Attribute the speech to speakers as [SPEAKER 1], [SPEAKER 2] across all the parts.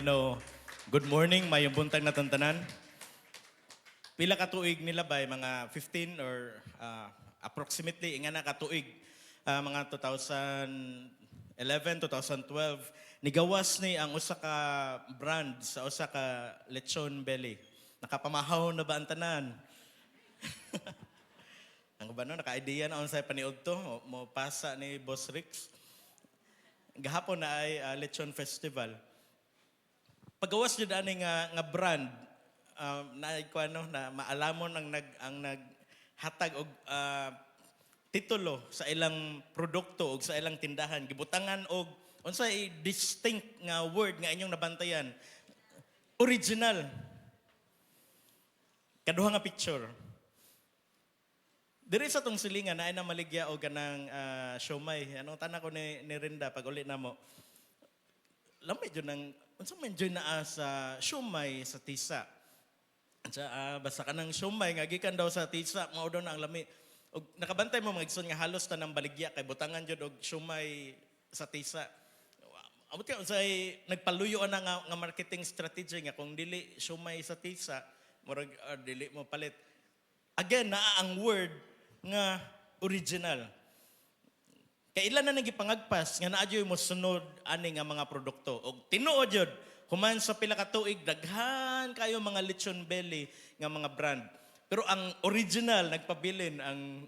[SPEAKER 1] No, good morning, mayong buntag na tantanan. Pila ka tuig nila ba? Mga 15 or approximately, nga na katuig, mga 2011, 2012, nigawas ni ang usa ka brand sa usa ka lechon belly. Nakapamahaw na ba ang tanan? Ang ba no, naka-idea na unsay paniud to, mo pasa ni Boss Rix. Gahapon na ay lechon festival. Pagawas jud ani nga brand na ano na maalamon ang naghatag og titulo sa ilang produkto og sa ilang tindahan gibutangan og unsay distinct nga word nga inyong nabantayan, original. Kaduha nga picture diri sa tong silingan na ay na maligya og kanang siomay. Anong tanan ko ni Rinda pag uli na mo, lamay jud nang unsa man jud naa sa siomay sa tisa. Basta ka ng siomay nga gikan daw sa tisa, mao daw na ang lami. Og nakabantay mo mga igsoon nga halos tanang baligya kay butangan jud og siomay sa tisa. Amot ka unsay nagpaluyo na nga marketing strategy nga kung dili siomay sa tisa, murag dili mo palit. Again, naa ang word nga original. Kay ilan na nagipangagpas nga naa jud mo sunod ani nga mga produkto. Og tinuod jud human sa pila ka tuig daghan kayo mga lechon belly nga mga brand. Pero ang original nagpabilin ang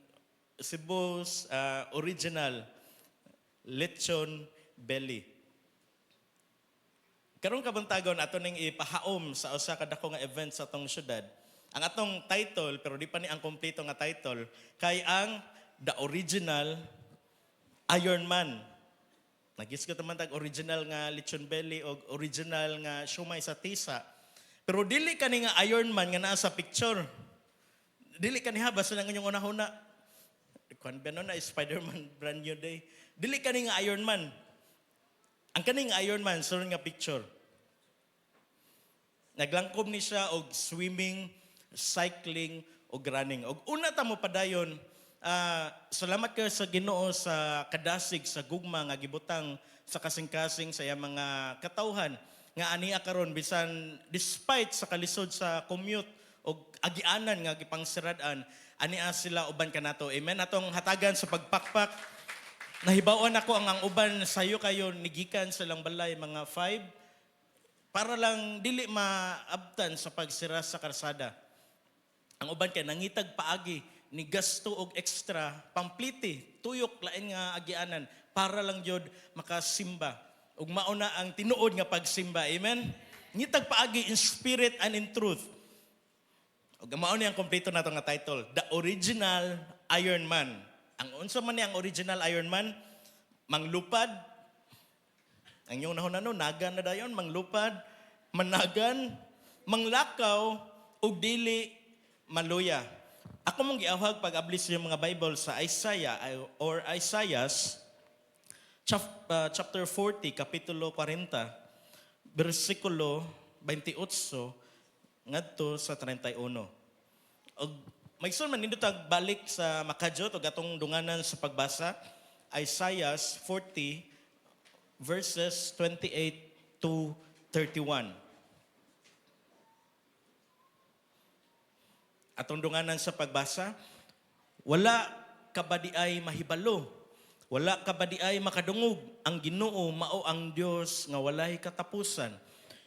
[SPEAKER 1] Cebu's original lechon belly. Karong kabuntagon ato ning ipahaom sa usa ka dako nga event sa atong syudad. Ang atong title, pero di pa ni ang kompleto nga title, kay ang The Original Iron Man. Nagis ko naman tag original nga lechon belly o original nga siomay sa tisa. Pero dili ka ni nga Iron Man nga naa sa picture. Dili ka niha basta lang inyong una-una. Kung ba na Spider-Man brand new day. Dili ka ni nga Iron Man. Ang kaning Iron Man, sorry nga picture. Naglangkom ni siya og swimming, cycling, o running. Og una ta mo padayon, salamat kayo sa Ginoo sa kadasig sa gugma nga gibutang sa kasing-kasing sa iya mga katawhan nga aniya karon bisan despite sa kalisod sa commute og agianan nga gipangsiradan, aniya sila uban kanato. Amen. Atong hatagan sa pagpakpak. Nahibawan ako ang uban sayo kayo nigikan sa lang balay mga 5 para lang dili maabtan sa pagsira sa karsada. Ang uban kay nangitag paagi ni gasto og extra pampliti tuyok lain nga agianan para lang jud makasimba ug mauna ang tinuod nga pagsimba. Amen. Ngitag paagi in spirit and in truth. Ug mao ni ang kompleto nato nga title, The Original Iron Man. Ang unsa man ni ang original Iron Man? Manglupad. Ang inyong nahon nagan na dayon, manglupad, managan, manglakaw ug dili maluya. Ako mong giawhag pag-ablis yung mga Bible sa Isaiah or Isaiahs chapter 40, kapitulo 40, versikulo 28 ngadto sa 31. Og maigsoon man nindot balik sa makadyo to gatong dunganan sa pagbasa, Isaiahs 40 verses 28 to 31. Atong dunganan sa pagbasa, wala kabadiay mahibalo, wala kabadiay makadungog, ang Ginoo mao ang Dios nga walay katapusan.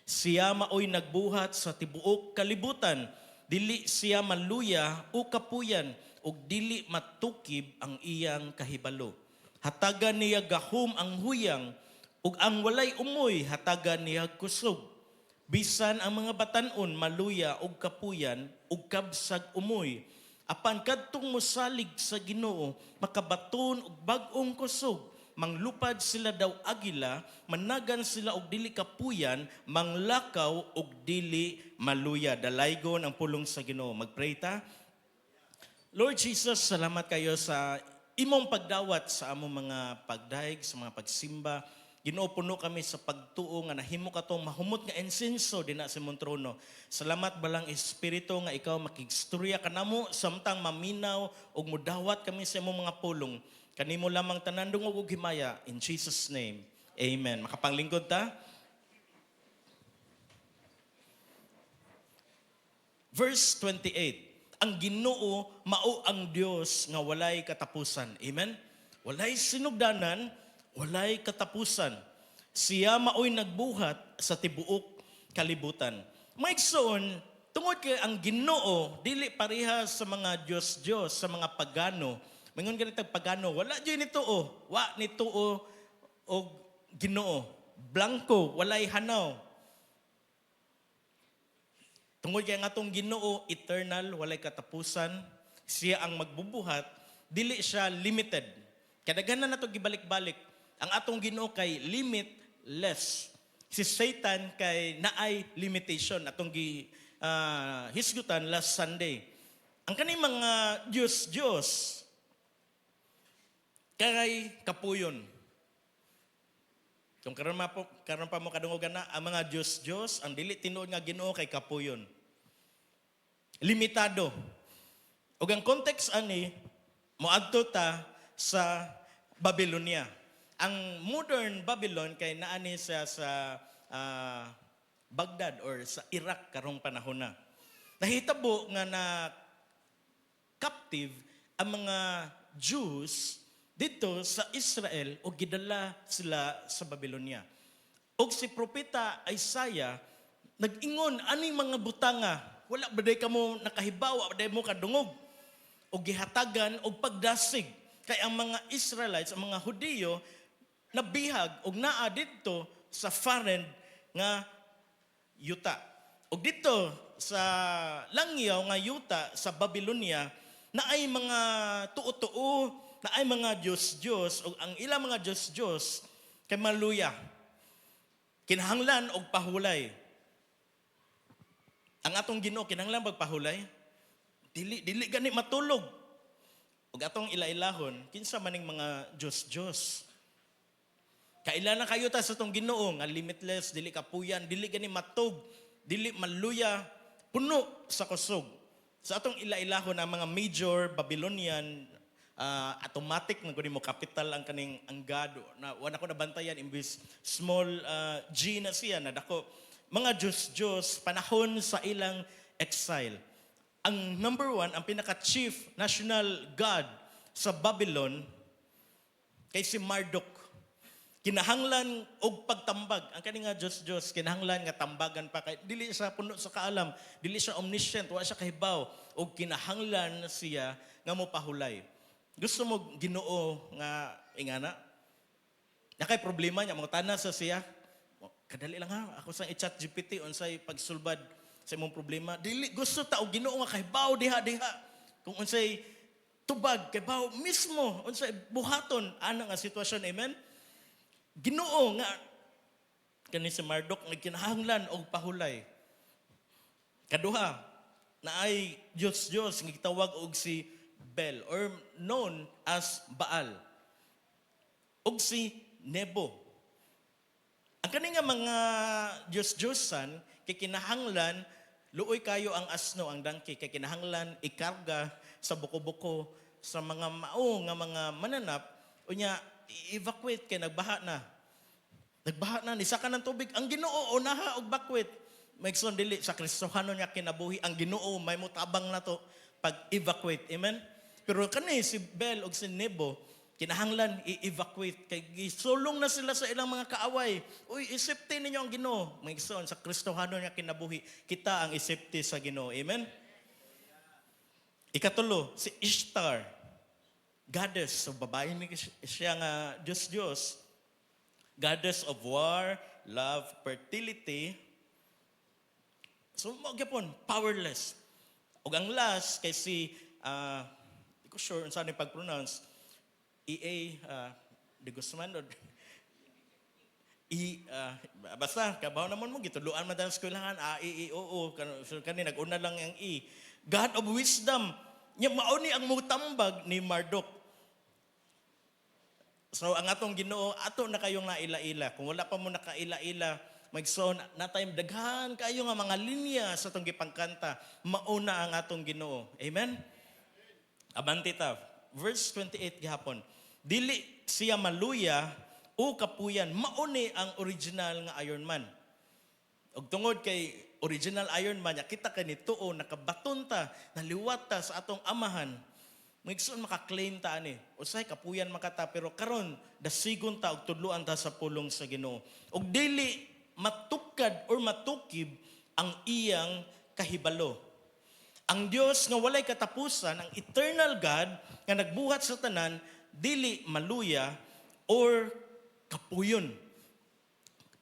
[SPEAKER 1] Siya maoy nagbuhat sa tibuok kalibutan, dili siya maluya o kapuyan, ug dili matukib ang iyang kahibalo. Hatagan niya gahom ang huyang, ug ang walay umoy hatagan niya kusog. Bisan ang mga batan-on maluya og kapuyan ug kabsag umoy. Apan kadtong mosalig sa Ginoo, makabaton og bag-ong kusog. Manglupad sila daw agila, managan sila og dili kapuyan, manglakaw og dili maluya. Dalaygon ang pulong sa Ginoo. Magpray ta. Lord Jesus, salamat kayo sa imong pagdawat sa among mga pagdaig, sa mga pagsimba. Ginoo, puno kami sa pagtuo nga nahimo katong mahumot nga insenso dinha sa imong trono. Salamat balang Espiritu nga ikaw makigstorya kanamo samtang maminaw ug mudawat kami sa imong mga pulong. Kanimo lamang tanan dungog ug himaya in Jesus name. Amen. Makapanglingkod ta. Verse 28, ang Ginoo mao ang Dios nga walay katapusan. Amen? Walay sinugdanan, walay katapusan. Siya mao'y nagbuhat sa tibuok kalibutan. Maigsoon, tungod kay ang Ginoo dili pareha sa mga Diyos-Diyos, sa mga pagano. Mingon ganito pagano, wala dyan nituo, wa nituo o Ginoo. Blanco, walay hanaw. Tungod kay ang atong Ginoo eternal, walay katapusan, siya ang magbubuhat, dili siya limited. Kadaghanan nato gibalik-balik. Ang atong Ginoo kay limitless. Si Satan kay naay limitation atong hisgutan last Sunday. Ang kaning mga Diyos kay kapuyon. Kung karon pa mo kadungogan na ang mga Diyos, ang dili tinuod nga Ginoo kay kapuyon. Limitado. Ug ang context ani moadto ta sa Babylonia. Ang modern Babylon kay naani siya sa Baghdad or sa Iraq karong panahon na. Nahitabo nga na captive ang mga Jews dito sa Israel o gidala sila sa Babylonia. Og si propeta Isaiah nag-ingon aning mga butanga, wala ba day kamo nakahibaw, wala day mo kadungog o gihatagan o pagdasig. Kay ang mga Israelites, ang mga Hudiyo, nabihag o naa dito sa foreign nga yuta. O dito sa langyaw nga yuta sa Babylonia, na ay mga tuo-tuo, na ay mga Diyos-Diyos, o ang ilang mga Diyos-Diyos, kay maluya. Kinahanglan og pahulay. Ang atong Ginoo kinahanglan pagpahulay, dili gani matulog. Ug atong ilailahon, kinsa maning mga Diyos-Diyos. Kailan na kayo ta sa atong Ginoo nga limitless, dili kapuyan, dili gani matug, dili maluya, puno sa kusog. Sa atong ilailahon ang mga major Babylonian automatic nga guni mo capital ang kaning ang God na wala ko nabantayan imbis small G na siya na dako mga Diyos panahon sa ilang exile. Ang number one, ang pinaka-chief national god sa Babylon, kay si Marduk. Kinahanglan og pagtambag. Ang kani nga Diyos, kinahanglan nga tambagan pa. Kay dili siya puno sa kaalam, dili siya omniscient, wala siya kahibaw. Og kinahanglan siya nga mo pahulay. Gusto mo Ginoo nga ingana? Nakay problema niya, mga tanan sa siya. Kadali lang ha, ako sa i-chat GPT, unsay pagsulbad sa imong problema. Dili gusto ta og Ginoo nga kahibaw diha. Kung unsay tubag kahibaw mismo, unsay buhaton ana nga sitwasyon, amen. Ginoo nga kani si Marduk nga kinahanglan og pahulay. Kaduha, naay Diyos nga gitawag og si Bel or known as Baal. Og si Nebo. Ang kani nga mga Diyos-Diyosan kay kinahanglan luoy kayo ang asno, ang donkey, kay kinahanglan ikarga sa buko-buko sa mga mao nga mga mananap, unya i-evacuate kay nagbaha na nisa ka ng tubig. Ang Ginoo unaha og bakwit. Maigsoon dili sa Kristohano niya kinabuhi, ang Ginoo may mutabang na to pag-evacuate. Amen? Pero kani si Bel og si Nebo, kinahanglan i-evacuate kay gisulong na sila sa ilang mga kaaway. Uy, isipti ninyo ang Ginoo. Maigsoon sa Kristohano niya kinabuhi, kita ang isipti sa Ginoo. Amen? Ikatulo, si Ishtar, goddess. So babae ni siya nga Diyos. Goddess of war, love, fertility. So magyapon, powerless. Ug ang last kay si di ko sure saan ni pag-pronounce, de Guzman o basta kabaw naman mo gituluan man sa eskwelahan oo kani nag-una lang ang God of wisdom nya mao ni ang mutambag ni Marduk. So ang atong Ginoo ato na kayong naila-ila. Kung wala pa mo nakaila-ila, magson na time daghan kayo nga mga linya sa atong gipangkanta, mauna ang atong Ginoo. Amen. Abante ta. Verse 28 gihapon. Dili siya maluya o kapuyan, mauni ang original nga Iron Man. Og tungod kay original Iron Man, kita ka ni tuo, nakabaton ta, naliwat ta sa atong amahan. Magigsoon makaklaim ta ani. Usay kapuyan makata pero karon dasigon ta og tudloan ta sa pulong sa Ginoo. Og dili matukad or matukib ang iyang kahibalo. Ang Dios nga walay katapusan, ang eternal God nga nagbuhat sa tanan, dili maluya or kapuyon.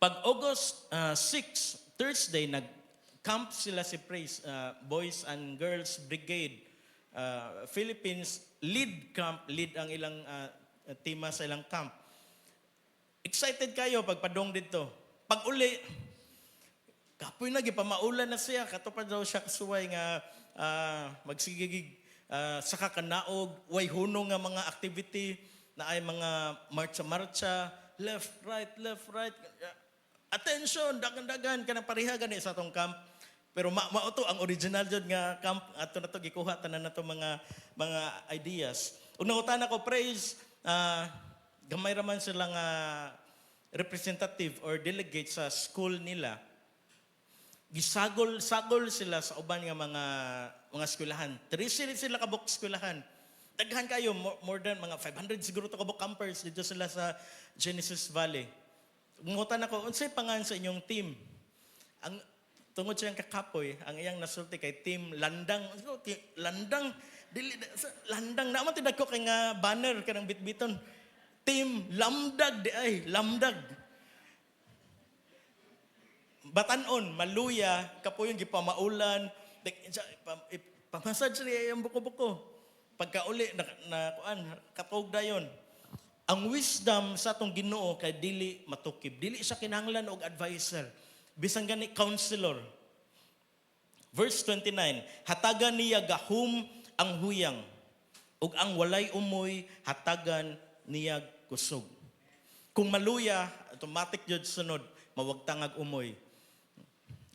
[SPEAKER 1] Pag August 6, Thursday, nag-camp sila si Praise, Boys and Girls Brigade, Philippines lead ang ilang tema sa ilang camp. Excited kayo pagpadong dito. Pag uli, kapoy na, gipamaulan na siya. Katupad daw siya kasuway nga magsigigig sa kakanaog, way hunong nga mga activity na ay mga marcha-marcha, left, right. Attention, dagan-dagan ka na parihagan sa atong camp. Pero mauto ang original jud nga camp ato na to gikuha tanan nato mga ideas. Ug nangutan ako Praise gamay raman sila nga representative or delegate sa school nila. Gisagol sila sa uban nga mga eskwelahan. 3 sila kabuk eskwelahan. Daghan kayo more than mga 500 siguro to kabuk campers dito sila sa Genesis Valley. Nangutan ako unsay pangan sa inyong team? Ang tungod siyang kakapoy, ang iyang nasulti kay Team Landang. Landang, naman tinag ko kay nga banner ka ng bitbiton. Team Lamdag, Lamdag. Batanon, maluya, kapoy yung gipamaulan, pamasad siya yung buko-buko. Pagkauli, katog dayon. Ang wisdom sa atong Ginoo kay dili matukib. Dili siya kinahanglan og advisor. Bisang gani counselor. Verse 29, hatagan niya gahum ang huyang, ug ang walay umoy hatagan niya kusog. Kung maluya, automatic jud sunod, mawagtangag umoy.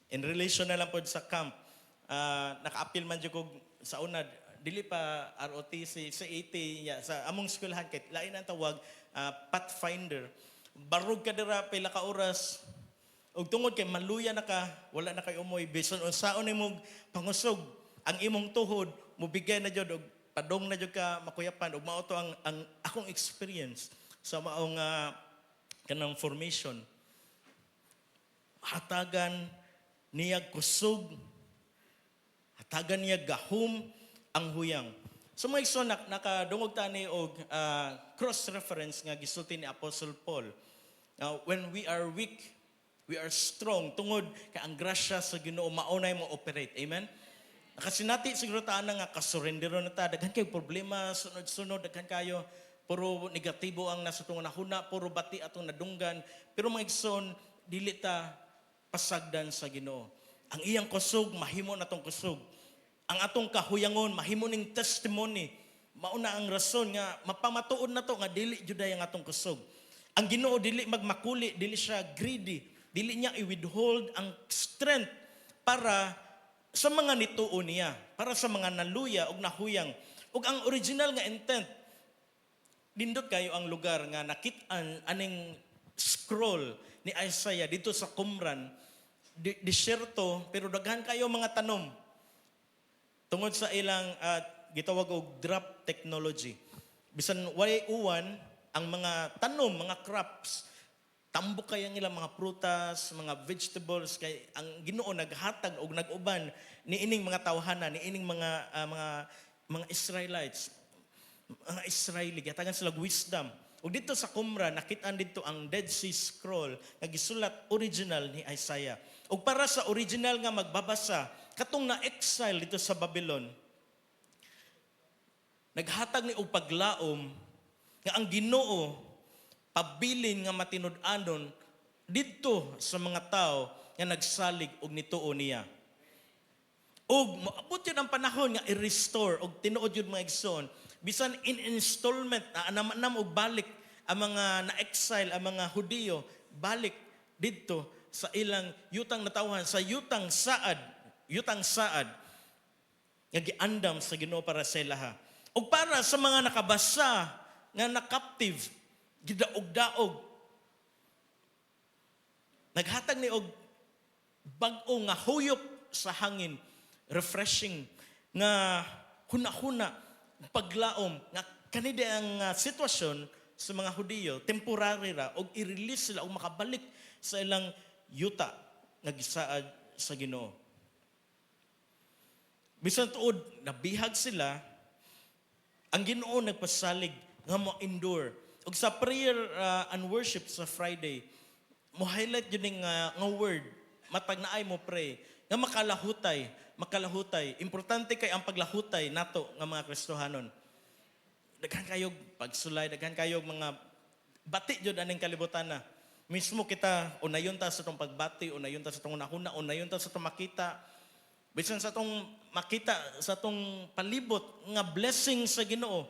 [SPEAKER 1] In relation na lang po sa camp, naka-appeal man jud ko sa una, dili pa ROTC sa 80 sa among eskwelahan kay lain ang tawag Pathfinder. Barug ka dira pila ka oras. Og tungod kay maluya na ka, wala na kay umoy, bison unsaon imong pangusog, ang imong tuhod mubigay na jud og padong na jud ka makuyapan ug mao to ang akong experience sa maong kanang formation. Hatagan niya kusog, hatagan niya gahum ang huyang. So mga igsoon, nakadungog tani og cross reference nga gisulti ni Apostle Paul. Now, when we are weak, we are strong tungod kay ang grasya sa Ginoo maunay mo operate. Amen. Nakasinati siguro ta nga kasurrendero na ta, daghan kay problema sunod-sunod, daghan kayo puro negatibo ang nasa tungod nahuna, puro bati atong nadunggan, pero mga igsoon dili ta pasagdan sa Ginoo. Ang iyang kusog mahimo natong kusog. Ang atong kahuyangon mahimo ning testimony. Mauna ang rason nga mapamatuod na to nga dili jud ang atong kusog. Ang Ginoo dili magmakuli, dili siya greedy. Dili niya i-withhold ang strength para sa mga nituo niya, para sa mga naluya o nahuyang. O ang original nga intent, dindot kayo ang lugar nga nakit-an aning scroll ni Isaiah dito sa Qumran, disyerto, pero daghan kayo mga tanom. Tungod sa ilang gitawag og drop technology. Bisan way uwan, ang mga tanom, mga crops, tambok kay ang ilang mga prutas, mga vegetables kay ang Ginoo naghatag og nag-uban niining mga tawhana, niining mga Israelites, mga Israeli, gatagan sila wisdom. Ug dito sa Qumran nakit-an dito ang Dead Sea Scroll nga gisulat original ni Isaiah. Ug para sa original nga magbabasa katong na-exile dito sa Babylon, naghatag ni og paglaom nga ang Ginoo pabilin nga matinud-anon didto sa mga tao nga nagsalig og nituo niya. Og moabot yun ang panahon nga i-restore og tinuod yun mga igsoon. Bisan in installment, anam og balik ang mga na-exile, ang mga Hudiyo, balik didto sa ilang yutang natawhan, sa yutang saad nga giandam sa Ginoo para sa ilaha. Og para sa mga nakabasa nga na-captive, gidaog-daog. Naghatag ni og bag-o nga huyop sa hangin, refreshing nga huna-huna paglaom nga kanidi ang sitwasyon sa mga Hudiyo temporary ra og i-release sila og makabalik sa ilang yuta nga gisaad sa Ginoo. Bisan tuod nabihag sila, ang Ginoo nagpasalig nga mo endure. Og sa prayer and worship sa Friday, mo highlight yun nga word, matag naay mo pray, nga makalahutay. Importante kay ang paglahutay nato nga mga Kristohanon. Daghan kayog pagsulay, daghan kayog mga bati jud aning kalibutan na. Mismo kita unayon ta sa tong pagbati, unayon ta sa tong nahuna, unayon ta sa tong makita. Bisan sa tong makita sa tong palibot nga blessing sa Ginoo.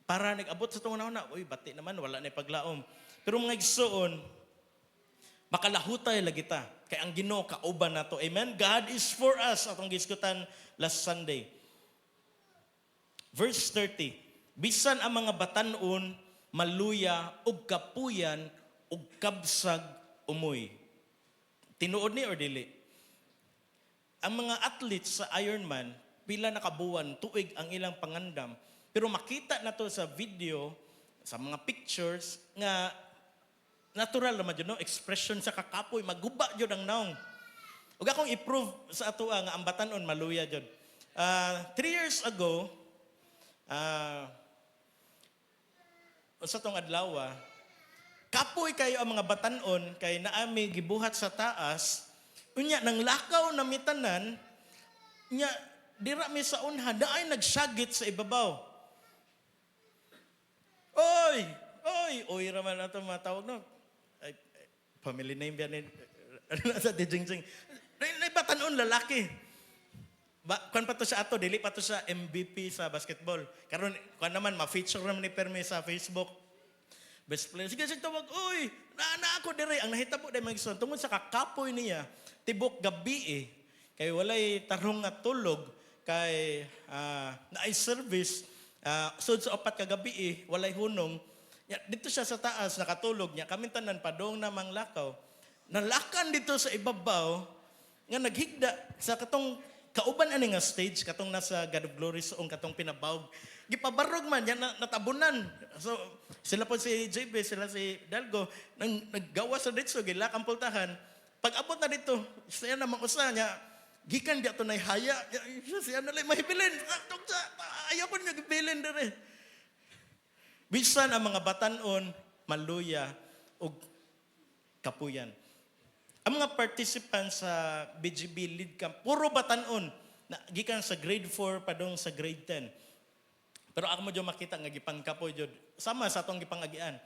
[SPEAKER 1] Para nag-abot sa tong nahuna, uy bati naman wala na paglaom. Pero mga igsoon, makalahutay lagi ta kay ang Ginoo kauban nato. Amen. God is for us atong giskutan last Sunday. Verse 30. Bisan ang mga batan-on maluya ug kapuyan ug kabsag umoy. Tinuod ni or dili? Ang mga athletes sa Ironman pila na kabuwan tuig ang ilang pangandam. Pero makita na to sa video, sa mga pictures nga natural naman yun, no? Expression sa kakapoy, maguba yun ang naong. Huwag akong i-prove sa ato nga ang batanon maluya yun. 3 years ago, sa tong adlaw, kapoy kayo ang mga batanon kay naami gibuhat sa taas, unya nang lakaw na mitanan, nya dira mi sa unha, daay nagsagit sa ibabaw. Oy, raman ato matawag no. Ay, family name yan. Sa Dijing-jing. Naibatanon lalaki. Kuan pa to sa ato, dili pa to sa MVP sa basketball. Karon kuan naman ma-feature naman ni Perme sa Facebook. Best player. Sige tawag, oy, na ako dire ang nahitabo dai magson tungod sa kakapoy niya tibok gabi kay walay tarong nga tulog kay naay service sud sa 4 ka gabi walay hunong. Dito siya sa taas nakatulog niya. Kami tanan padong na manglakaw. Nalakan dito sa ibabaw nga naghigda sa katong kauban ani nga stage katong nasa God of Glory soong katong pinabawg. Gipabarog man yan natabunan. So sila po si JB, sila si Dalgo naggawa sa dito gilakang pultahan. Pag abot na dito, siya na usa niya gikan di ato nay haya. Siya na lay mahibilin. Ayaw po niya gibilin dire. Bisan ang mga batanon maluya ug kapuyan. Ang mga participants sa BGB Lead Camp, puro batanon, gikan sa grade 4 padong sa grade 10. Pero ako mo dyan makita nga gipangkapoy dyan. Sama sa atong gipangagian.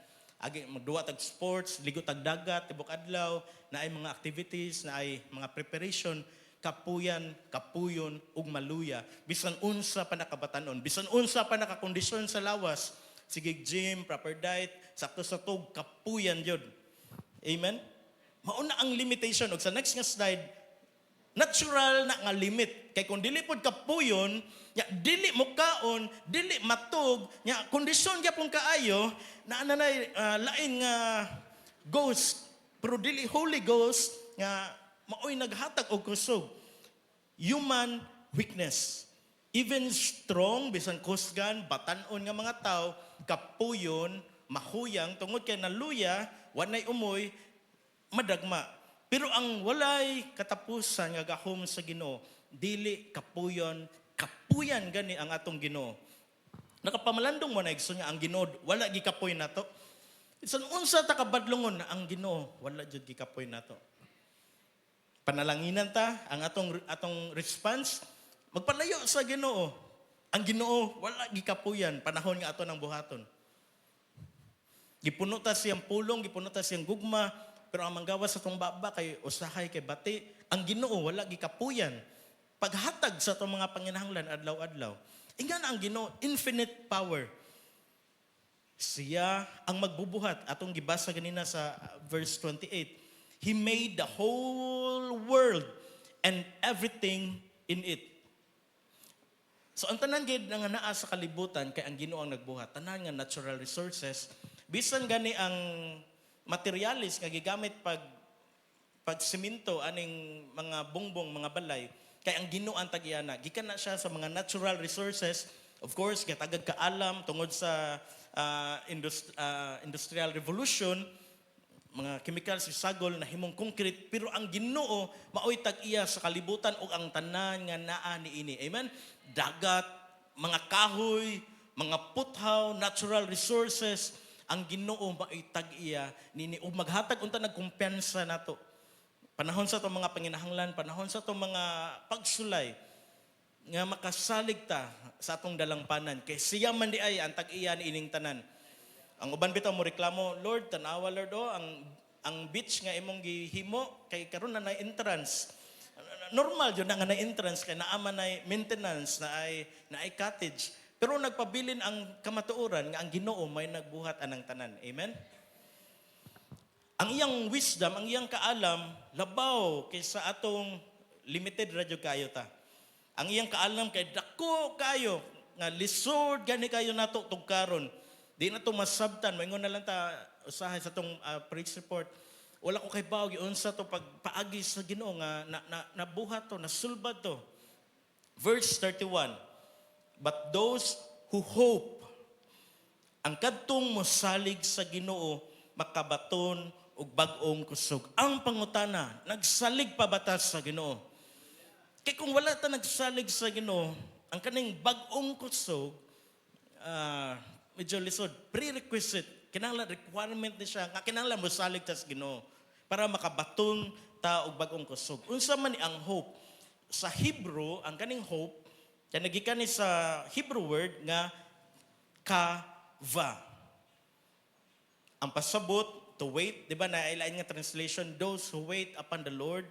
[SPEAKER 1] Magduwa tag sports, ligo tag dagat, tibok adlaw, na ay mga activities, na ay mga preparation, kapuyon, ug maluya. Bisan unsa pa nakabatanon, bisan unsa pa nakakondisyon sa lawas, sige gym, proper diet, sakto sa tug, kapuyan dyan. Amen? Mauna ang limitation. Og sa next nga slide, natural na nga limit. Kay kung dili pod kapuyon, ya dili mo kaon, dili matug, ya kondisyon gyapon kaayo na ananay lain nga ghost, pero dili Holy Ghost nga maoy naghatag og kusog. Human weakness. Even strong, bisan kusgan, batanon nga mga tao, kapuyon, mahuyang, tungod kay naluya, wanay umoy, madagma. Pero ang walay katapusan nga gahom sa Ginoo, dili kapuyon gani ang atong Ginoo. Nakapamalandong mo na igsoon nga ang Ginoo wala gikapoy nato. Isan unsa ta kabadlongon ang Ginoo wala jud gikapoy nato. Panalanginan ta ang atong response magpalayo sa Ginoo. Ang Ginoo wala gikapuyan panahon nga ato nang buhaton. Gipuno ta siyang pulong, gipuno ta siyang gugma, pero ang manggawas sa tong baba kay usahay kay bati, ang Ginoo wala gikapuyan. Paghatag sa itong mga panginahanglan adlaw-adlaw. Ingana ang Ginoo, infinite power. Siya ang magbubuhat. Atong gibasa ganina sa verse 28. He made the whole world and everything in it. So ang tanan gid nga naa sa kalibutan kay ang Ginoo ang nagbuhat. Tanan nga natural resources. Bisan gani ang materialis nga gigamit pag pagsiminto aning mga bongbong, mga balay, kay ang Ginoo ang tag-iyana. Gikan na siya sa mga natural resources. Of course, gatagad kaalam tungod sa industrial revolution, mga chemicals isagol na himong concrete, pero ang Ginoo maoy tag-iya sa kalibutan ug ang tanan nga naa niini. Amen. Dagat, mga kahoy, mga puthaw, natural resources, ang Ginoo maoy tag-iya nini ug maghatag unta nagkumpiyansa nato. Panahon sa itong mga panginahanglan, panahon sa itong mga pagsulay, nga makasalig ta sa atong dalangpanan. Kay siya man di ay ang tag-iya ni ining tanan. Ang uban bitaw mo reklamo, Lord, tanawa Lord, ang beach nga imong gihimo, kay karon na entrance. Normal yun na nga na entrance, kay naama na maintenance, na ay cottage. Pero nagpabilin ang kamatuoran nga ang Ginoo may nagbuhat anang tanan. Amen? Ang iyang wisdom, ang iyang kaalam, labaw kaysa atong limited radyo kayo ta. Ang iyang kaalam kay dako kayo, nga lisod gani kayo nato tugkaron. Di na to masabtan, maingon na lang ta usahay sa tong preach report. Wala ko kay bawg unsa to pagpaagi sa Ginoo nga nabuhat to, nasulbad to. Verse 31. But those who hope, ang kadtong mosalig sa Ginoo makabaton ug bag-ong kusog. Ang pangutana, nagsalig pa ba ta sa Ginoo? Kay kung wala ta nagsalig sa Ginoo, ang kaning bag-ong kusog, medyo lisod, prerequisite, kinahanglan requirement ni siya, nga kinahanglan mosalig ta sa Ginoo para makabaton ta og bag-ong kusog. Unsa man ni ang hope? Sa Hebrew, ang kaning hope, kaya nagikan ni sa Hebrew word nga kava. Ang pasabot, to wait, di ba na ilain nga translation, those who wait upon the Lord,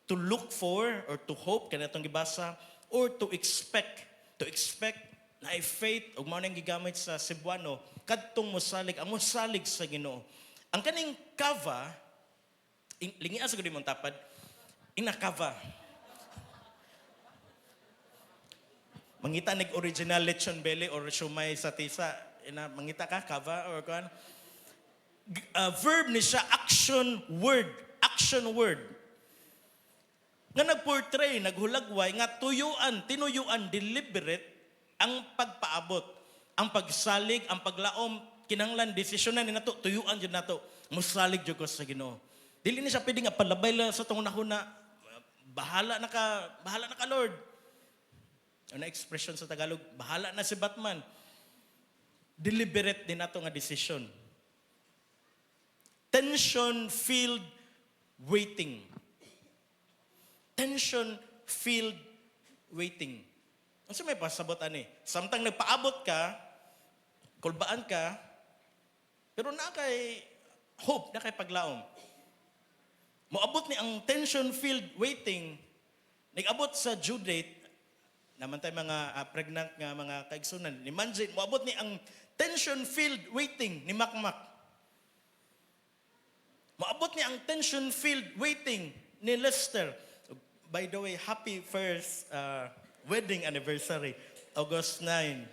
[SPEAKER 1] to look for or to hope, kaya itong gibasa, or to expect. To expect na ay faith, ug mao nang gigamit sa Cebuano, kadtong mosalig, ang mosalig sa Ginoo. Ang kaning kava, lingi sa gudi mong tapad, inakava. Mangita nig original lechon belly or siomay sa tisa, mangita ka, kava or kuan. Verb ni siya, action word. Nga nagportray, naghulagway, nga tinuyuan, deliberate, ang pagpaabot, ang pagsalig, ang paglaom, kinanglan, desisyonan ni nato, tuyuan dyan nato, musalig dyan ko sa Ginoo. Dili ni siya pwede nga palabay lang sa itong nahuna, bahala na ka Lord. Ano expression sa Tagalog, bahala na si Batman. Deliberate din nato nga desisyon. Tension-filled waiting. Tension-filled waiting. Ano may pasabot ani? Samtang nagpaabot ka, kulbaan ka, pero na kay hope, na kay paglaom. Moabot ni ang tension-filled waiting, nag-abot sa due date, naman tayo mga pregnant nga mga kaigsunan, ni Manjit, moabot ni ang tension-filled waiting ni Makmak. Maabot niya ang tension-filled waiting ni Lester. By the way, happy first wedding anniversary, August 9.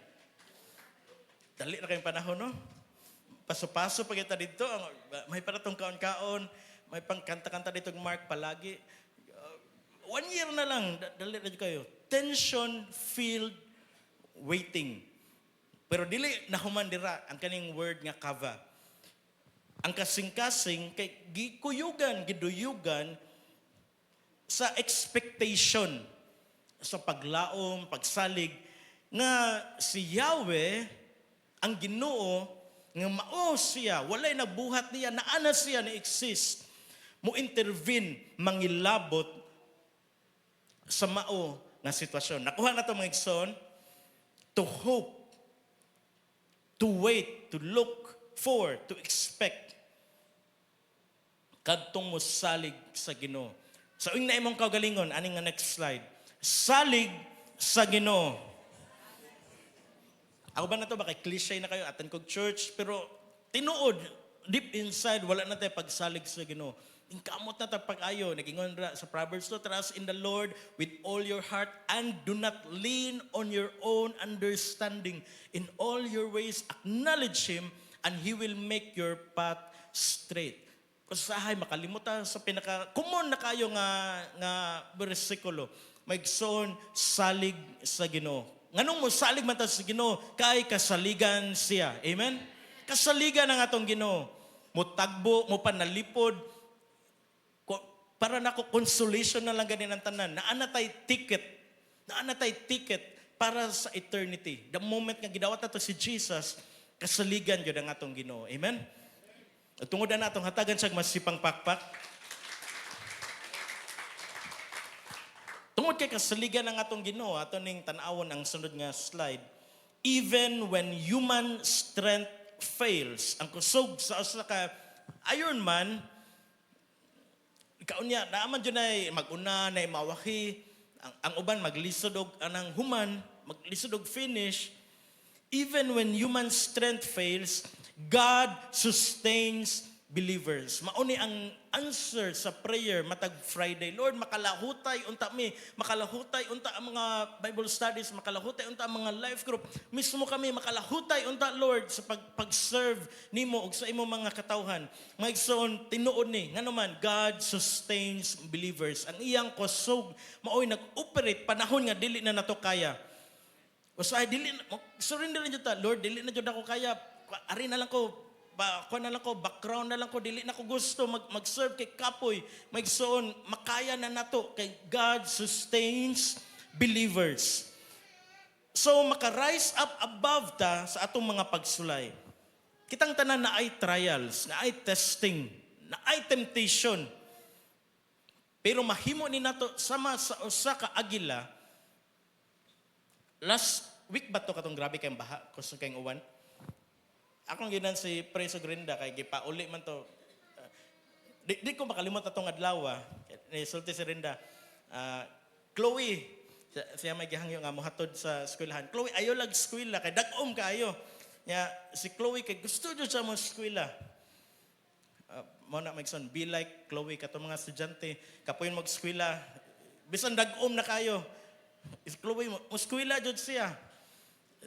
[SPEAKER 1] Dali na kayong panahon, no? Paso-paso pa kita dito. May paratong kaon-kaon, may pangkanta-kanta dito Mark palagi. 1 year na lang, dali na kayo. Tension-filled waiting. Pero dili nahuman dira ang kaning word nga kava. Ang kasing-kasing kay giduyugan sa expectation, sa paglaom, pagsalig nga si Yahweh ang Ginoo nga mao siya, walay nabuhat niya, naana siya na exist, mo intervene, mangilabot sa mao nga sitwasyon. Nakuha na to mga igsoon, to hope, to wait, to look for, to expect. Kadtong mo salig sa Ginoo. So, ing na imong kaugalingon, aning nga next slide. Salig sa Ginoo. Ako ba na to, baka cliche na kayo, atan kog church, pero tinuod, deep inside, wala na tayo pagsalig sa Ginoo. Ingkamot na tayo pag-ayo, nagingon sa Proverbs to, trust in the Lord with all your heart and do not lean on your own understanding. In all your ways, acknowledge Him and He will make your path straight. usahay makalimutan sa pinaka common na kayo nga bersikulo. Maigsoon salig sa Ginoo. Nganong mo salig man ta sa Ginoo kay kasaligan siya. Amen. Kasaligan ang atong Ginoo. Mo tagbo, mo panalipod para nako consolation na lang ganin ang tanan. Naa tay ticket. Naa tay ticket para sa eternity. The moment nga gidawat nato si Jesus, kasaligan gyud ang atong Ginoo. Amen. At tungod na atong hatagan siya masipang pakpak. Tungod kay kasaligan ng atong Ginoo, ato ning tan-awon ang sunod nga slide. Even when human strength fails, ang kusog sa usa ka Iron Man, kaunya naaman jud nay mag-una nay mawahi, ang uban maglisod og anang human, maglisod og finish. Even when human strength fails, God sustains believers. Mauni ang answer sa prayer matag Friday. Lord, makalahutay unta mi, makalahutay unta ang mga Bible studies, makalahutay unta ang mga life group. Mismo kami makalahutay unta, Lord, sa pag-serve nimo ug sa imo mga katawhan. Maigsoon tinuod ni nganuman God sustains believers. Ang iyang kusog maoy nag-operate panahon nga dili na nato kaya. Usay dili surrender na jud ta, Lord, dili na jud ako kaya. Ari na lang ko background na lang ko, dili na ko gusto mag-serve kay kapoy. Maigsoon, makaya na nato kay God sustains believers. So, maka-rise up above ta sa atong mga pagsulay. Kitang tanan na ay trials, na ay testing, na ay temptation. Pero mahimo ni nato sama sa usa ka agila. Last week ba to katong grabe kayong baha, kusog kayong uwan? Akong ginan si Preso Grinda kay gipauli man to. Di ko makalimot atong adlaw. Sulti si Rinda. Chloe, siya may gihangyo nga mohatod sa eskwelahan. Chloe, ayo lag eskwela kay dag-om kaayo. Ya si Chloe kay gusto jud sa mo eskwela. Mo na magson be like Chloe kato mga estudyante kapoy mag eskwela. Bisan dag-om na kayo. Si Chloe mo eskwela jud siya.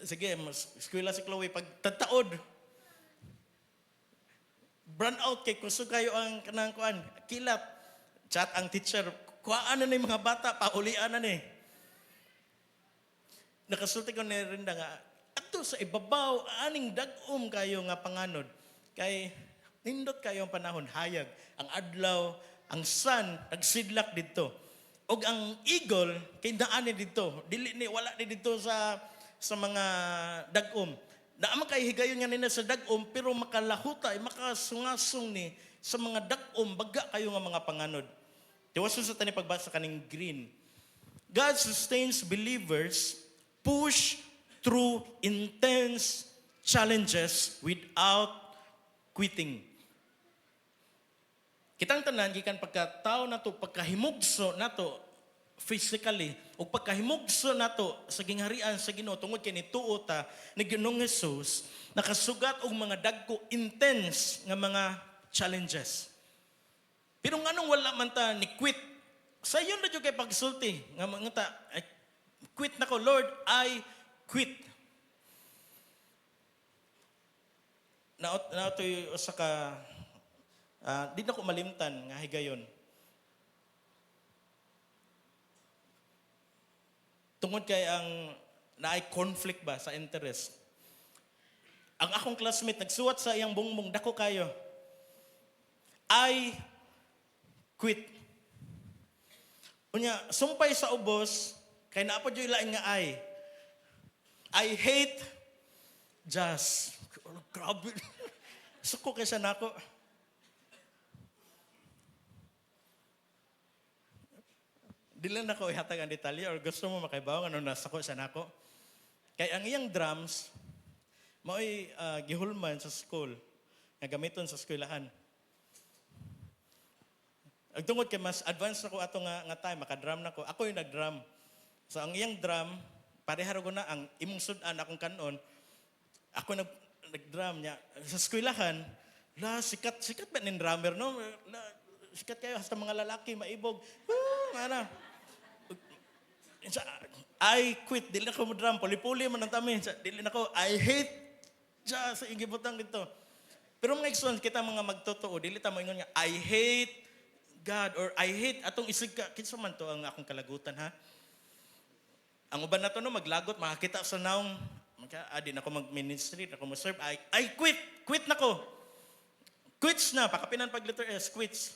[SPEAKER 1] Sige, eskwela si Chloe pag tataod. Burn out kay kusog kayo ang kanang kuan. Kilat. Chat ang teacher. Kuhaan na ni mga bata. Paulian na ni. Nakasulti ko ni Rinda nga. Ato sa ibabaw. Aning dag-om kayo nga panganod. Kay nindot kayo ang panahon. Hayag. Ang adlaw. Ang sun. Nagsidlak dito. Og ang eagle. Kay daan ni dito. Dili ni. Wala ni dito sa mga dag-om. Naamang kay higayon nga nila sa dag-om pero makalahutay, makasungasong ni sa mga dag-om, baga kayo nga mga panganod. Tiwason sa tani pagbasa kaning green. God sustains believers push through intense challenges without quitting. Kitang tanan gikan pagkatao nato, pagkahimugso nato physically o pagkahimugso nato sa gingharian sa Ginoo tungod kay nituo ta ni Ginoong Hesus nakasugat og mga dagko intense nga mga challenges. Pero nganong wala man ta ni quit? Sayon na jud kay pagsulti nga mga ta quit nako, Lord, I quit. Na to usa ka di na ko malimtan nga higayon. Tungod kay ang naay conflict ba sa interest. Ang akong classmate nagsuwat sa iyang bongbong dako kayo. I quit. Unya sumpay sa ubos kay naapod yung ilaing nga I hate jazz. Grabe. Suko kay siya nako. Dili na ko ihatag ang detalye or gusto mo makaibaw ano nasa ko sa nako. Kay ang iyang drums mao'y gihulman sa school nga gamiton sa eskwelahan. Ag tungod kay mas advanced na ko ato nga time maka-drum na ko. Ako yung nag-drum. So ang iyang drum pareharo ko na ang imong sudan akong kanon. Ako nag-drum niya sa eskwelahan. Sikat ba ning drummer no? Sikat kayo hasta mga lalaki maibog. Mana? I quit. Dili na ko mo drum. Puli-puli man ang tamin. Dili na ko. I hate jazz. Sa ingibutang dito. Pero mga igsoon, kita mga magtotoo, dili ta mo ingon nga, I hate God or I hate atong isig ka. Kinsa man to ang akong kalagutan ha? Ang uban na to no, maglagot, makakita sa naong, di na ako mag-ministry, na ako mag-serve, I quit! Quit na ko! Quits na, pakapinan pag letter S, quits.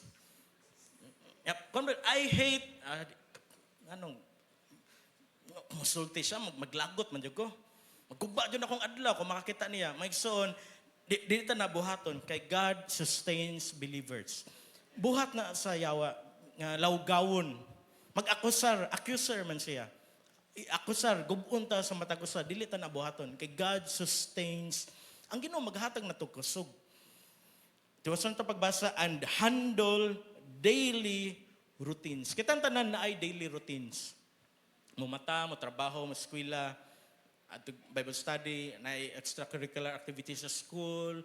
[SPEAKER 1] Yep. I hate, musulti siya, maglagot man dyan ko. Magkugba dyan akong adlaw, kung makakita niya. Maigsoon, di ta na buhaton, kay God sustains believers. Buhat na sa yawa, nga lawgawon. Accuser man siya. Akusar, gubun ta sa matag usa, dili ta na buhaton. Kay God sustains, ang Ginoo maghatag na to kusog. Tiwason ta pagbasa, and handle daily routines. Kitang tanan na ay daily routines. Mo mata, mo trabaho, mo eskwela, at Bible study, na extracurricular activities sa school,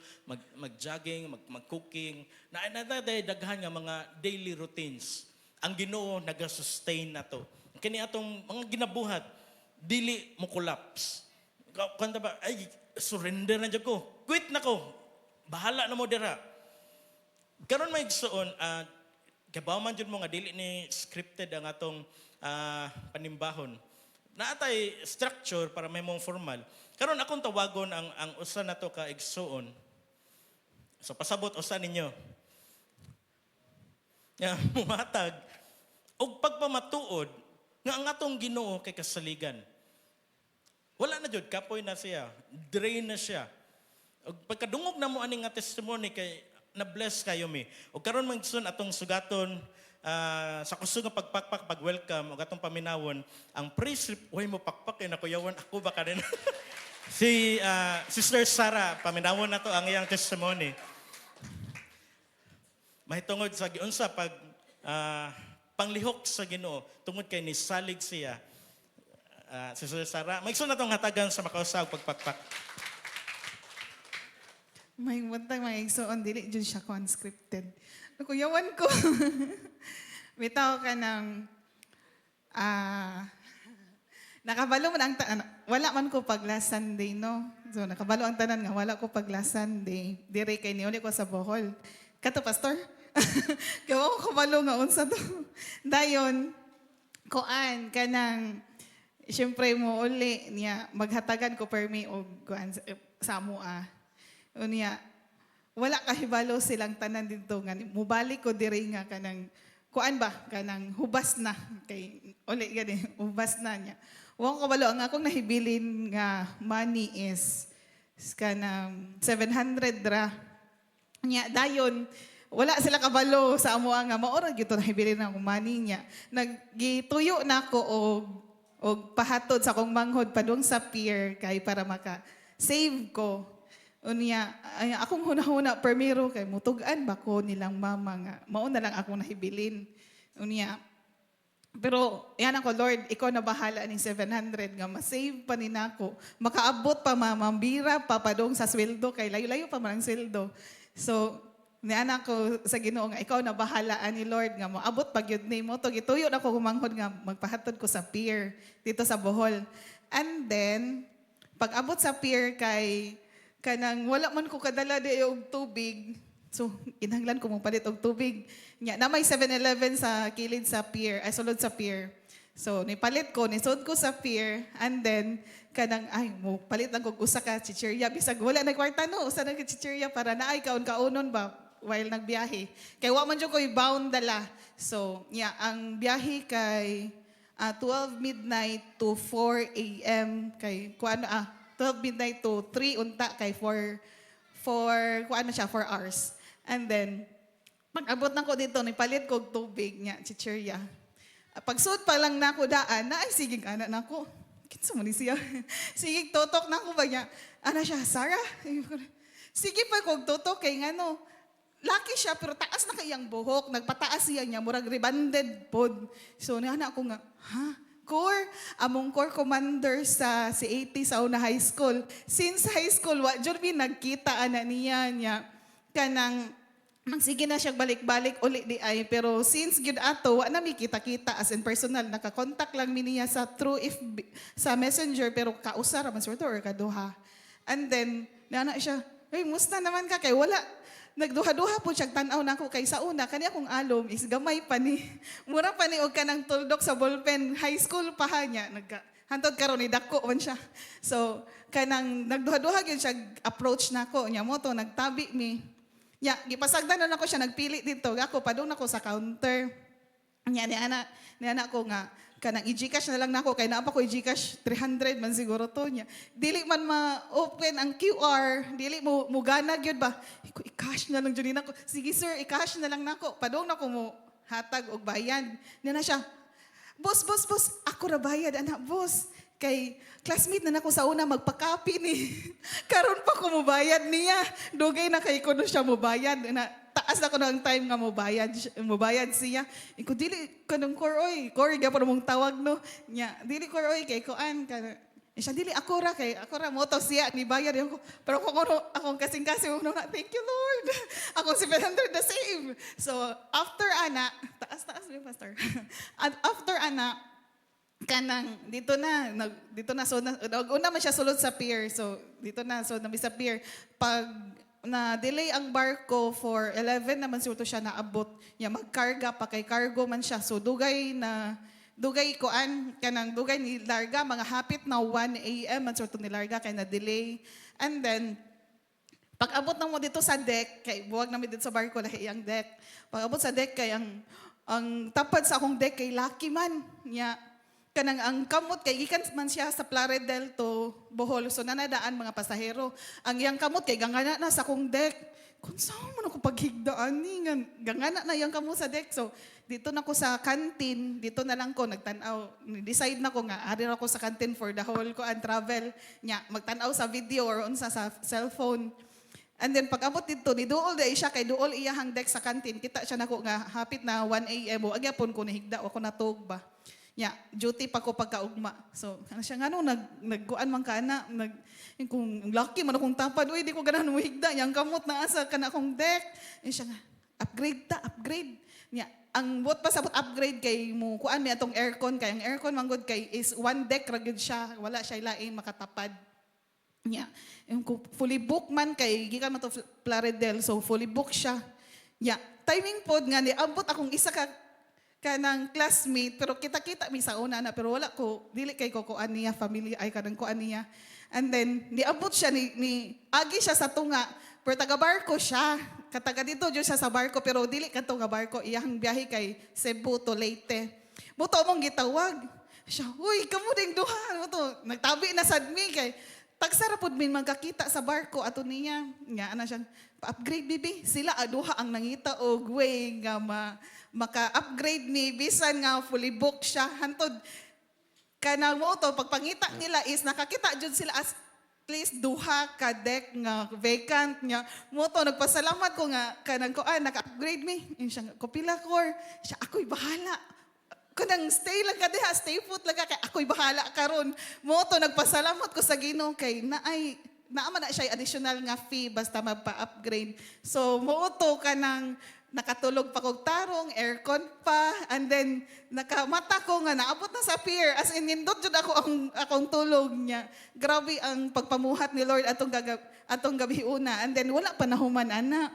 [SPEAKER 1] mag-jogging, mag-cooking, na daghan nga mga daily routines. Ang Ginoo nagasustain na to. Kani atong mga ginabuhat, dili mo collapse. Kanta ba, ay, surrender na dyan ko. Quit na ko. Bahala na mo dira. Karon may igsoon, kabaw man dyan mo nga, dili ni scripted ang atong panimbahon. Naatay structure para may mong formal. Karon akong tawagon ang usa na to ka igsoon. So pasabot usa ninyo. Mumatag. Og pagpamatuod, nga ang atong Ginoo kay kasaligan. Wala na jud, kapoy na siya. Drain na siya. Og pagkadungog na mo aning nga testimony kay na-bless kayo mi. Og karon man igsoon atong sugaton sa kusog nga pagpakpak, pag-welcome, og atong paminawon, ang praise, way mo pakpak, kay nakuyawan ako baka din. Si Sister Sarah, paminawon na to ang iyang testimony. Mahitungod sa giunsa pag panglihok sa Ginoo tungod kay nisalig siya. Sister Sarah, maigsoon na tong hatagan sa makausag pagpakpak.
[SPEAKER 2] May muntang mga igsoon, dili dyan siya conscripted. Nakuyawan ko. Bitaw ka ng, nakabalo man ang wala man ko pag last Sunday, no? So, nakabalo ang tanan nga, wala ko pag last Sunday. Dire kay niuli ko sa Bohol. Kato, pastor? Kaya ako kabalo nga unsa to. Dayon, kuan, kanang, siyempre mo uli niya, maghatagan ko permi o kuan, sa mua. Unya, wala kahibalo silang tanan dito nga mubalik ko diri nga kanang kuan ba kanang hubas na kay uli gani hubas na niya. Wa ko kabalo ang akong nahibilin nga money is kanang 700 ra. Nya dayon wala sila kabalo sa amo nga maora gyud nahibilin na akong money niya. Naggituyo na ko og pahatod sa akong manghod padung sa pier kay para maka save ko. Unya, akong huna-huna permiro kay mutugan ba ko nilang mama nga. Mao na lang akong nahibilin. Unya, pero yan ako, Lord, ikaw na bahala ni 700 nga masave pa ni nako. Makaabot pa mamambira papadong sa sweldo kay layo-layo pa man ang sweldo. So, niana ko sa Ginoo nga ikaw na bahala ani Lord nga moabot pag yun nimo to gituyo na ko gumanghod nga magpahatod ko sa pier dito sa Bohol. And then pag abot sa pier kay kanang wala man ko kadala di og tubig. So, inhanglan ko mong palit og tubig. Nya, na may 7-Eleven sa kilid sa pier, ay sulod sa pier. So, nipalit ko, nisod ko sa pier, and then, kanang, ay, mo, palit lang kong usa ka chichirya. Bisag, wala na kwarta no, usa na ka chichirya para na ay kaon-kaonon ba while nagbiyahe. Kay wa man dyan ko i-bound dala. So, yeah, ang biyahe kay 12 midnight to 4 a.m. kay, kuan 12 midnight to 3 unta kay for kuan na siya 4 hours. And then pag-abot na ko dito nipalit ko og tubig nya chichirya. Pagsuot pa lang nako daan na ay sige ana nako. Kinsa man ni siya? Sige totok nako ba niya? Ana siya Sarah? Sige pa kog totok kay ngano. Laki siya pero taas na kayang buhok, nagpataas siya niya murag rebanded pod. So ana ako nga, among core commander sa C80 sa una high school. Since high school, wa jud mi nagkita ana niya kanang sige na siya balik-balik uli di ay pero since gyud ato wa na mi kita-kita as in personal naka-contact lang mi niya sa through FB, sa Messenger pero kausa ra man sort or kaduha. And then nana siya, "Hey, musta naman ka kay wala nagduha-duha po siya tanaw na ako kay sa una kani akong alom is gamay pa ni mura pa ni og kanang tuldok sa ballpen high school pa ha niya hantod karon ni dako man siya. So kanang nagduha-duha gyud siya approach nako nya mo to nagtabi mi. Nya gipasagdan na nako siya nagpili dito ako padung nako sa counter. Nya ni anak ko nga kanang i-Gcash na lang nako kay naa pa ko i-Gcash 300 man siguro to nya. Dili man ma-open ang QR, dili mo gana gyud ba? Iko i-cash na lang jud nako. Sige sir, i-cash na lang nako. Padung nako mo hatag og bayad. Niya na siya. Boss, ako ra bayad anak boss. Kay classmate na nako sa una magpakapi ni. Karon pa ko mo bayad niya. Dugay na kay kuno siya mo bayad na taas na ko ng time nga mo bayad siya. Iko dili kanang core gyapon mong tawag no. Nya dili core kay kuan kana. Siya dili ako ra mo to siya ni bayad ko. Pero kung ano akong kasing-kasing no, thank you Lord. Akong 700 na save. So after ana, taas ni pastor. And after ana kanang dito na so una man siya sulod sa pier. So dito na so nabi sa pier pag na delay ang barko for 11 naman siguro siya naabot niya magkarga pa kay cargo man siya so dugay kuan kanang dugay ni larga mga hapit na 1 AM man siguro ni larga kay na delay and then pag abot na mo dito sa deck kay buwag namin dito sa barko lahi ang deck pag abot sa deck kay ang tapad sa akong deck kay lucky man niya kanang ang kamot kay gikan man siya sa Plaridel to Bohol so nanadaan mga pasahero ang iyang kamot kay gangana na sa kong deck kun saan man ako paghigdaan ni gangana na yang kamot sa deck so dito na ko sa canteen dito na lang ko nagtan-aw decide na ko nga ari ako sa canteen for the whole ko and travel nya magtan-aw sa video or unsa sa cellphone and then pag abot dito ni duol day siya kay duol iyahang deck sa canteen kita siya nako nga hapit na 1 AM o agyapon ko nahigda ako natug ba. Yeah, duty pa ko pagkaugma. So, ano siya nga nagguan man ka na, kung lucky man akong tapad, uy, di ko ganahan muhigda, yung kamot na asa ka na akong deck. Yan siya nga, upgrade. Yeah, ang buot pa sa upgrade kay mo, kuan may atong aircon, kay ang aircon manggod kay is one deck ragid siya, wala siya lain makatapad. Yeah, yung fully book man kay, gikan man to Plaridel, so fully book siya. Yeah, timing pod nga ni, abot akong isa kanang classmate pero kita mi sa una na pero wala ko dili kay ko kuan niya family ay kanang kuan niya and then niabot siya ni agi siya sa tunga pero taga barko siya kataga dito jud siya sa barko pero dili kadto nga barko iyang biyahe kay Cebu to Leyte buto mong gitawag siya uy kamo ding duha to nagtabi na sad mi kay tagsara pud min magkakita sa barko ato niya nga ana siya upgrade bibi sila aduha ang nangita og way nga maka-upgrade ni bisan nga fully booked siya hantod kanang mo to pagpangita nila is nakakita jud sila as least duha ka deck nga vacant nya mo to nagpasalamat ko nga kanang ko naka-upgrade mi siya ko pila core siya ako'y bahala kanang stay lang ka diha stay put lang ka kay ako'y bahala karon mo to nagpasalamat ko sa Ginoo kay naaman na siya additional nga fee basta magpa-upgrade so mo to kanang nakatulog pa kog tarong, aircon pa, and then nakamata ko nga naabot na sa pier. As in, nindot jud akong tulog niya. Grabe ang pagpamuhat ni Lord atong gabi una. And then wala pa nahuman ana.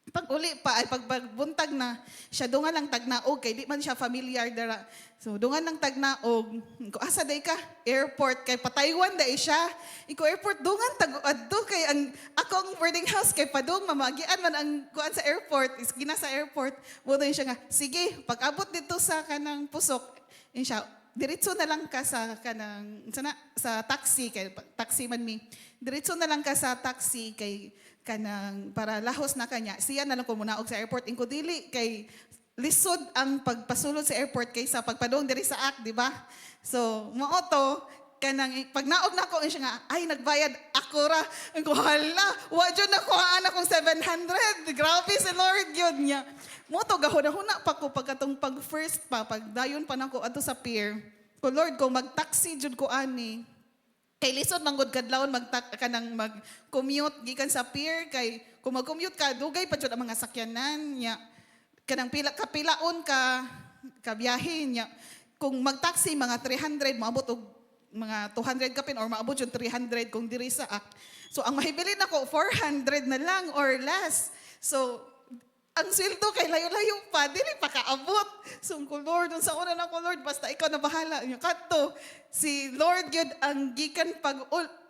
[SPEAKER 2] Pag uli pa, ay pagbuntag na, siya dungan lang tagnaog, kay di man siya familiar dara. So, dungan lang tagnaog. Asa day ka? Airport. Kay pataywan day siya. Iko airport, dungan tag-adto kay ang akong boarding house kay padung mamagian man ang kuan sa airport. Is gina sa airport. Buto siya nga, sige, pag abot dito sa kanang pusok, yun siya, diretso na lang ka sa kanang, sa taxi, kay taxi man mi. Diretso na lang ka sa taxi kay kanang para lahos na kanya siya na lang ko muna og sa airport ingko dili kay lisod ang pagpasulod sa airport kaysa pagpadong diri sa act di ba so mao to kanang pag naog na ko siya nga ay nagbayad ako ra ko hala wa jud na ko ana kong 700 grabe si Lord yun niya mo to gahuna pa ko pagkatong pag first pa pagdayon pa nako adto sa pier ko Lord ko mag-taxi jud ko ani kay lisod manggod kadlawon kanang mag-commute gikan sa pier kay kung mag-commute ka dugay pa jud ang mga sakyanan nya kanang kapilaon ka biyahe nya kung mag-taxi mga 300 maabot og mga 200 kapin or maabot yung 300 kung diri sa ak. So ang mahibili nako 400 na lang or less. So ang sweldo kay layo-layo pa, dili pa kaabot. So ko Lord, unsa una na ko Lord, basta ikaw na bahala. Nya kadto si Lord gyud ang gikan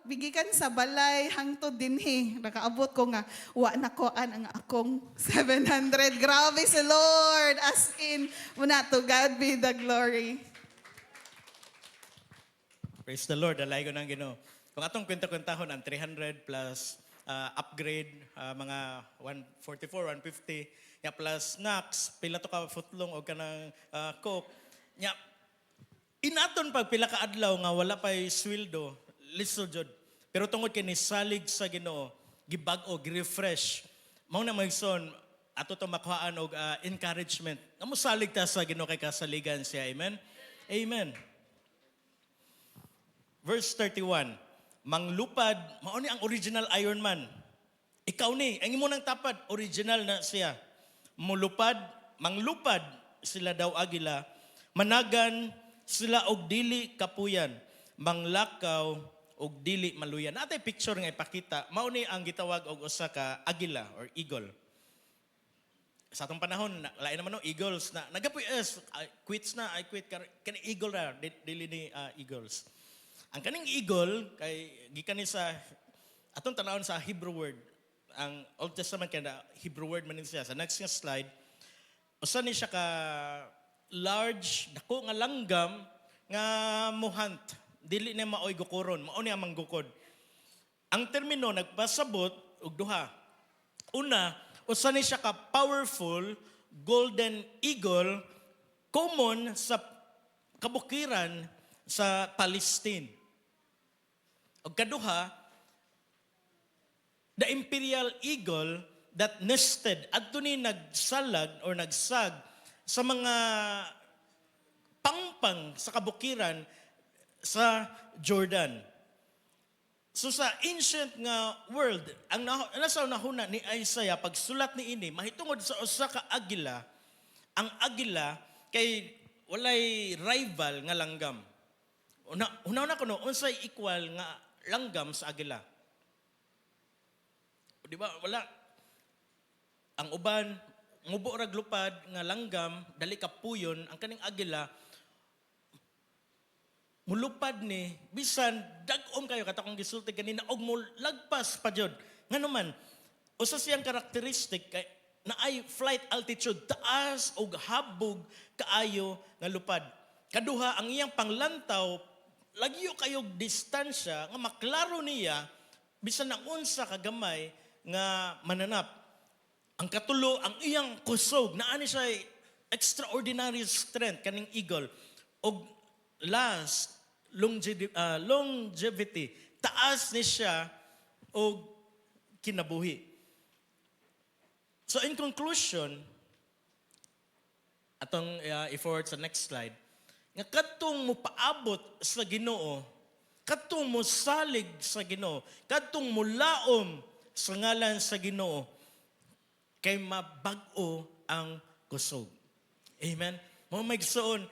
[SPEAKER 2] bigikan sa balay hangtod dinhi. Nakaabot ko nga wa na ko ang akong 700. Grabe si Lord. As in, muna to God be the glory.
[SPEAKER 1] Praise the Lord, alay ko ng Ginoo. Kung atong kwenta-kwentahon ang 300 plus upgrade, mga 144, 150, ya plus snacks, pila to ka footlong o kanang coke. Ya, inaton pag pila ka adlaw nga wala pa'y sweldo, lisod jud. Pero tungod kini salig sa Ginoo, gibag-o, gi-refresh. Mao na magson ato to makuhaan og encouragement. Amo salig ta sa Ginoo kay kasaligan siya. Amen. Amen. Verse 31. Manglupad, mao ni ang original Iron Man. Ikaw ni, ang imo nang tapad, original na siya. Manglupad sila daw agila, managan sila og dili kapuyan, manglakaw og dili maluyan. Natay picture nga ipakita, mao ni ang gitawag og usa ka agila or eagle. Sa atong panahon, lain naman no, eagles na nagapoy quits na, I quit kani eagle ra, dili ni eagles. Ang kaning eagle kay gikan ni sa atong tanawon sa Hebrew word. Ang Old Testament kay Hebrew word man siya. Sa next nga slide, usa ni siya ka large dako nga langgam nga muhant. Dili na maoy gukoron, mao ni ang manggukod. Ang termino nagpasabot og duha. Una, usa ni siya ka powerful golden eagle common sa kabukiran sa Palestine. Og kaduha, the imperial eagle that nested adto ni nagsalag or nagsag sa mga pangpang sa kabukiran sa Jordan. So sa ancient nga world, ang nasa nahuna ni Isaiah pagsulat ni ini mahitungod sa usa ka agila, ang agila kay walay rival nga langgam. Una ko no, unsay equal nga langgam sa agila. Di ba? Wala. Ang uban, mubo ra glupad nga langgam, dali kapuyon, ang kaning agila, mulupad ni, bisan, dagom kayo, katakong gisulti kanina, og lagpas pa jud. Nga naman, usa siyang karakteristik, kay, na ay flight altitude, taas og habog kaayo nga lupad. Kaduha, ang iyang panglantaw, lagyo kayog distansya nga maklaro niya bisan ang unsa kagamay nga mananap. Ang katulo, ang iyang kusog naa ni siya extraordinary strength kaning eagle. Og last, longevity. Taas ni siya og kinabuhi. So in conclusion, atong i-forward sa next slide, nga kadtong mo paabot sa Ginoo, kadtong mo salig sa Ginoo, kadtong mo laom sa ngalan sa Ginoo, kay mabag-o ang kusog. Amen? Mo magsuon,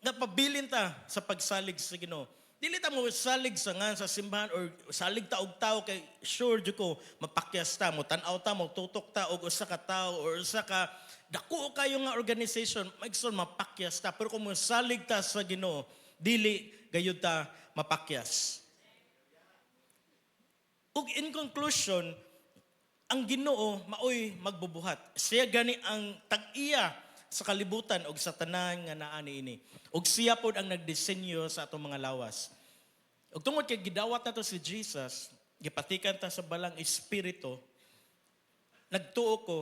[SPEAKER 1] nga pabilin ta sa pagsalig sa Ginoo. Dili ta mo salig sa nga sa simbahan or salig ta og tao kay sure jud ko mapakyas ta mo tan-aw ta mo tutok ta og usa ka tao or usa ka dako kayo nga organization, magson mapakyas ta. Pero kung salig ta sa Ginoo, dili gayud ta mapakyas. Ug in conclusion, ang Ginoo maoy magbubuhat. Siya gani ang tag-iya sa kalibutan og sa tanan nga naa niini. Ug siya pod ang nagdisenyo sa atong mga lawas. Ug tungod kay gidawat nato si Jesus, gipatikan ta sa balang espiritu, nagtuo ko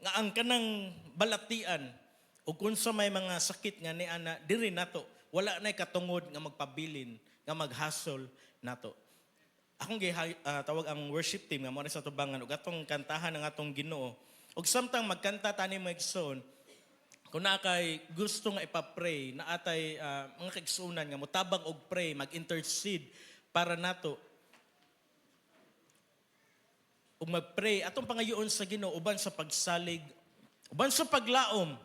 [SPEAKER 1] nga ang kanang balatian o kung sa may mga sakit nga ni ana diri nato wala nay katungod nga magpabilin nga maghasol nato. Akong tawag ang worship team nga mo sa tubangan ug atong kantahan ng atong Ginoo. Ug samtang magkanta tani mo igsoon, kung na kay gusto nga ipapray na atay mga kaigsuunan nga motabang og pray, mag-intercede para nato ug mag-pray atong pangayoon sa Ginoo uban sa pagsalig, uban sa paglaom.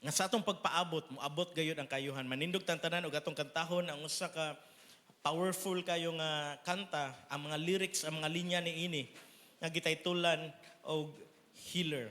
[SPEAKER 1] nga sa atong pagpaabot, moabot gayud ang kayuhan. Manindog tantanan og atong kantahon ang usa ka powerful kayo nga kanta, ang mga lyrics, ang mga linya ni ini nga gitaytulan og Healer.